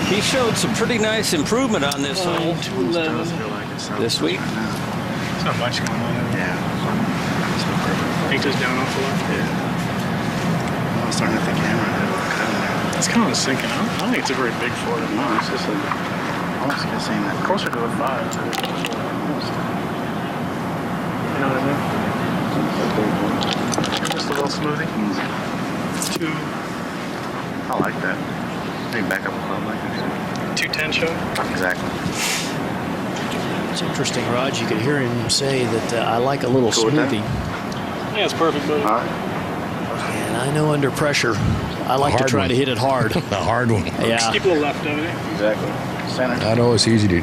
He showed some pretty nice improvement on this hole this week. There's not much going on. Yeah. Take those down off the left. Yeah. I was starting to think hammer. It's kind of sinking. I don't think it's a very big for it. No, it's just like almost the same. Closer to a 5. Almost. You know what I mean? Just a little smoothie. Two. I like that. Maybe back up a club like this. 210 show. Exactly. It's interesting, Raj. You could hear him say that I like a little Cool with that? smoothie. Yeah, it's perfect, buddy. All right. And I know under pressure, I like to try to hit it hard. The hard one. Yeah. Keep a little left of it. Exactly. Center. Not always easy to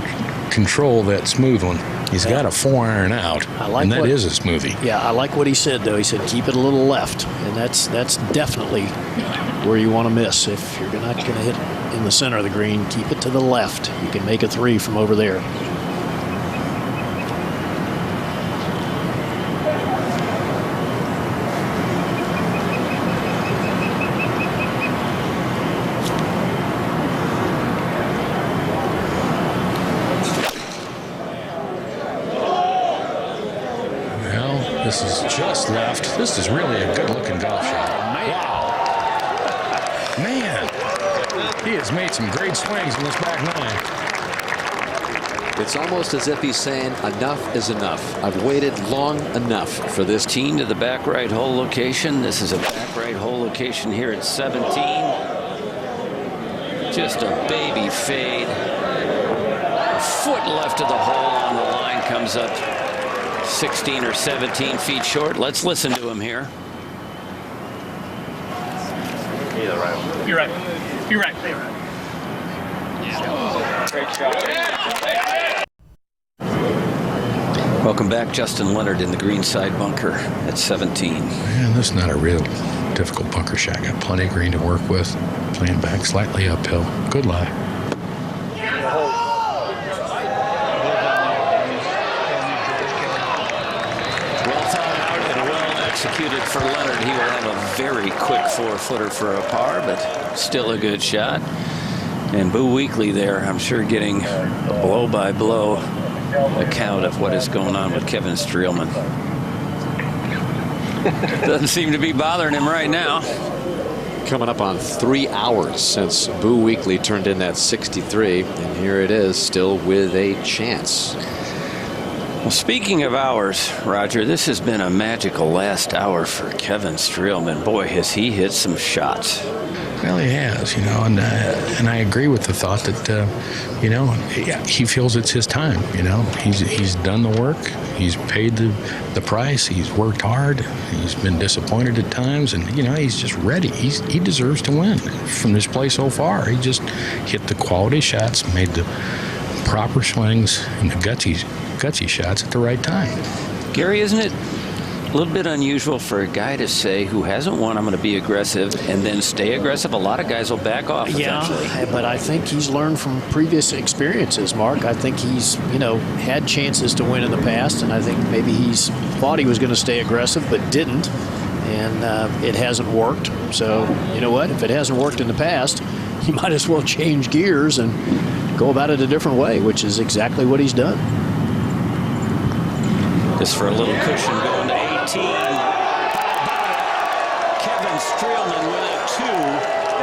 control that smooth one. He's got a 4-iron out, I like and that what- is a smoothie. Yeah, I like what he said, though. He said keep it a little left, and that's definitely where you want to miss. If you're not going to hit in the center of the green, keep it to the left. You can make a 3 from over there. Well, this is just left. This is really a good-looking golf shot. Wow. Man, he has made some great swings in this back nine. It's almost as if he's saying enough is enough. I've waited long enough for this. 15 to the back right hole location. This is a back right hole location here at 17. Just a baby fade. A foot left of the hole on the line, comes up 16 or 17 feet short. Let's listen to him here. Either right. You're right. You're right. Great shot. Welcome back, Justin Leonard in the greenside bunker at 17. Man, this is not a real difficult bunker shot. Got plenty of green to work with. Playing back slightly uphill. Good lie. Well thought out and well executed for Leonard. He will have a very quick 4-footer for a par, but still a good shot. And Boo Weekley there, I'm sure, getting a blow-by-blow account of what is going on with Kevin Streelman. Doesn't seem to be bothering him right now. Coming up on 3 hours since Boo Weekley turned in that 63, and here it is, still with a chance. Well, speaking of hours, Roger, this has been a magical last hour for Kevin Streelman. Boy, has he hit some shots. Well, he has, and I agree with the thought that, he feels it's his time. He's done the work, he's paid the price, he's worked hard, he's been disappointed at times, and he's just ready. He deserves to win from this play so far. He just hit the quality shots, made the proper swings, and the gutsy shots at the right time. Gary, isn't it a little bit unusual for a guy to say who hasn't won, I'm going to be aggressive, and then stay aggressive? A lot of guys will back off eventually. Yeah, but I think he's learned from previous experiences, Mark. I think he's, had chances to win in the past, and I think maybe he's thought he was going to stay aggressive but didn't, and it hasn't worked. So, you know what? If it hasn't worked in the past, he might as well change gears and go about it a different way, which is exactly what he's done. Just for a little cushion going to 18. Kevin Streelman with a 2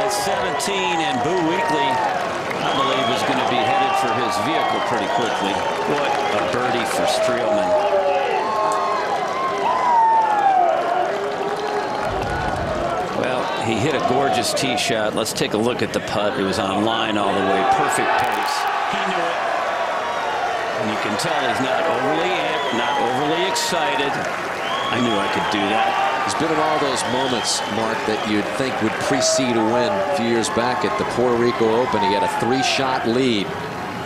at 17, and Boo Weekley, I believe, is going to be headed for his vehicle pretty quickly. What a birdie for Streelman. Well, he hit a gorgeous tee shot. Let's take a look at the putt. It was on line all the way. Perfect pace. He knew it. And you can tell he's not overly amped, not overly excited. I knew I could do that. He's been in all those moments, Mark, that you'd think would precede a win a few years back at the Puerto Rico Open. He got a 3-shot lead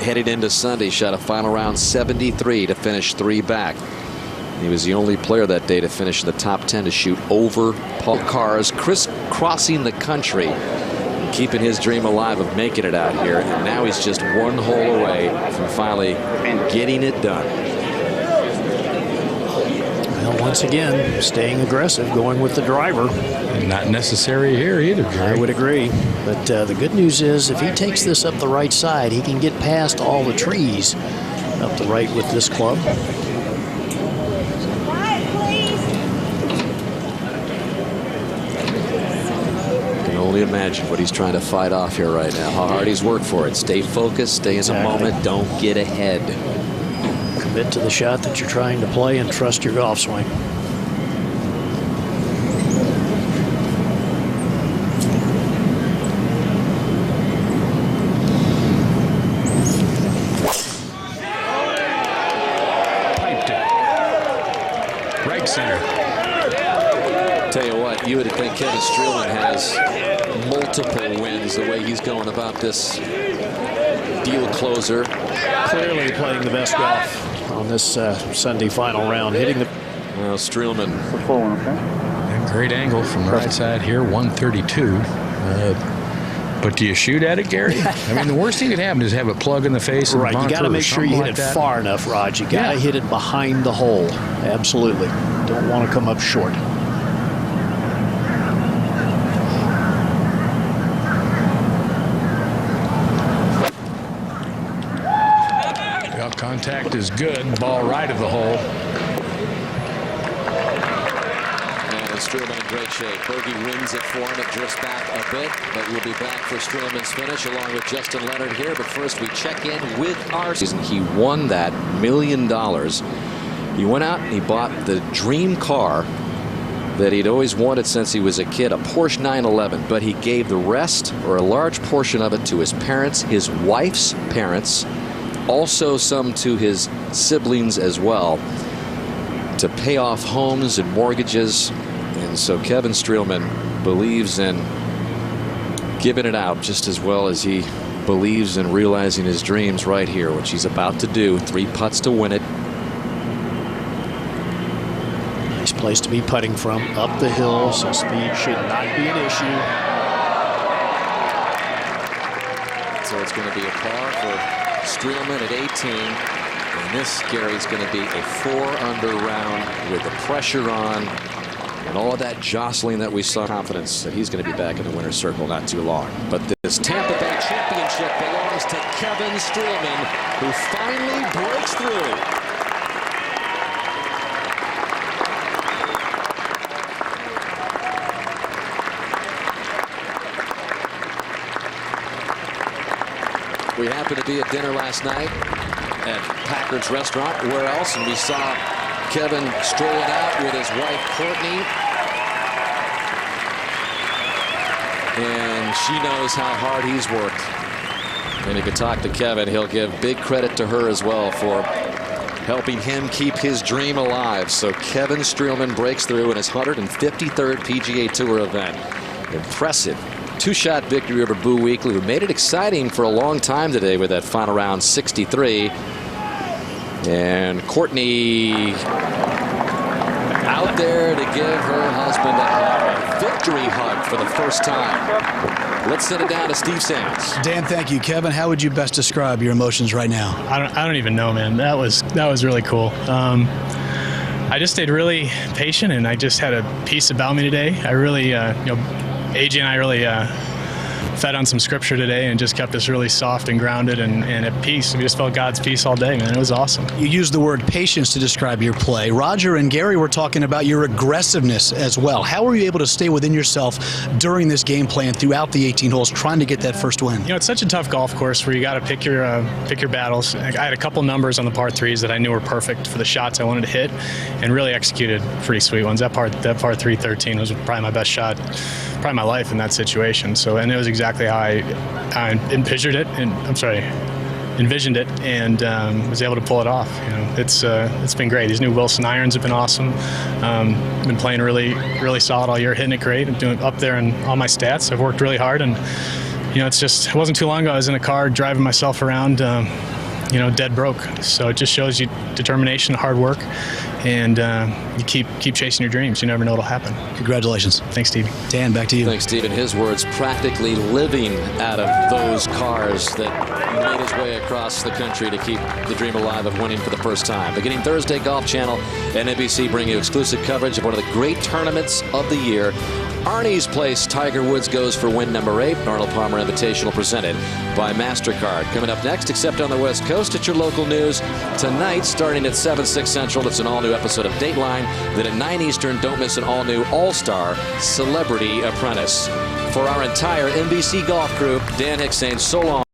headed into Sunday. Shot a final round 73 to finish 3 back. He was the only player that day to finish in the top 10 to shoot over Paul Cars, crisscrossing the country, keeping his dream alive of making it out here. And now he's just 1 hole away from finally getting it done. Well, once again, staying aggressive, going with the driver. Not necessary here either, Jerry. I would agree. But the good news is if he takes this up the right side, he can get past all the trees up the right with this club. Can only imagine what he's trying to fight off here right now. How hard he's worked for it. Stay focused, stay in the moment, don't get ahead. Commit to the shot that you're trying to play and trust your golf swing. Piped it. Right center. Tell you what, you would think Kevin Streelman has multiple wins the way he's going about this deal closer. Clearly playing the best golf on this Sunday final round. Hitting the... Well, Streelman. Great angle from the right side here, 132. But do you shoot at it, Gary? I mean, the worst thing that could happen is have a plug in the face. And Right, you got to make sure you hit it far enough, Raj. You got to hit it behind the hole. Absolutely. Don't want to come up short. Contact is good. Ball right of the hole. And Streelman in great shape. Bogey wins it for him. It drifts back a bit, but we'll be back for Streelman's finish along with Justin Leonard here. But first, we check in with our season. He won that $1 million. He went out and he bought the dream car that he'd always wanted since he was a kid, a Porsche 911. But he gave the rest, or a large portion of it, to his parents, his wife's parents, also some to his siblings as well, to pay off homes and mortgages. And so Kevin Streelman believes in giving it out just as well as he believes in realizing his dreams right here, which he's about to do. 3 putts to win it. Nice place to be putting from, up the hill, so speed should not be an issue. So it's going to be a par for Streelman at 18, and this, Gary, is going to be a 4-under round with the pressure on and all of that jostling that we saw. Confidence that he's going to be back in the winner's circle not too long. But this Tampa Bay championship belongs to Kevin Streelman, who finally breaks through. We happened to be at dinner last night at Packard's restaurant. Where else? And we saw Kevin strolling out with his wife, Courtney. And she knows how hard he's worked. And if you talk to Kevin, he'll give big credit to her as well for helping him keep his dream alive. So Kevin Streelman breaks through in his 153rd PGA Tour event. Impressive. 2-shot victory over Boo Weekley, who made it exciting for a long time today with that final round 63. And Courtney out there to give her husband a victory hug for the first time. Let's send it down to Steve Sands. Dan, thank you. Kevin, how would you best describe your emotions right now? I don't even know, man. That was really cool. I just stayed really patient, and I just had a peace about me today. I really, AJ and I really fed on some scripture today and just kept us really soft and grounded and at peace. We just felt God's peace all day, man. It was awesome. You used the word patience to describe your play. Roger and Gary were talking about your aggressiveness as well. How were you able to stay within yourself during this game plan throughout the 18 holes, trying to get that first win? You know, it's such a tough golf course where you got to pick your battles. I had a couple numbers on the par threes that I knew were perfect for the shots I wanted to hit, and really executed pretty sweet ones. That par 3 13 was probably my best shot, probably my life in that situation. So, and it was exactly how I envisioned it, and was able to pull it off. You know, it's been great. These new Wilson irons have been awesome. Been playing really solid all year, hitting it great, and doing up there in all my stats. I've worked really hard, and you know, it wasn't too long ago I was in a car driving myself around dead broke. So it just shows you determination, hard work, and you keep chasing your dreams. You never know what'll happen. Congratulations. Thanks, Stevie. Dan, back to you. Thanks, Steve. In his words, practically living out of those cars that made his way across the country to keep the dream alive of winning for the first time. Beginning Thursday, Golf Channel and NBC bring you exclusive coverage of one of the great tournaments of the year. Arnie's Place, Tiger Woods goes for win number 8. Arnold Palmer Invitational presented by MasterCard. Coming up next, except on the West Coast, at your local news. Tonight, starting at 7, 6 Central, it's an all-new episode of Dateline. Then at 9 Eastern, don't miss an all-new All-Star Celebrity Apprentice. For our entire NBC Golf crew, Dan Hicks saying so long.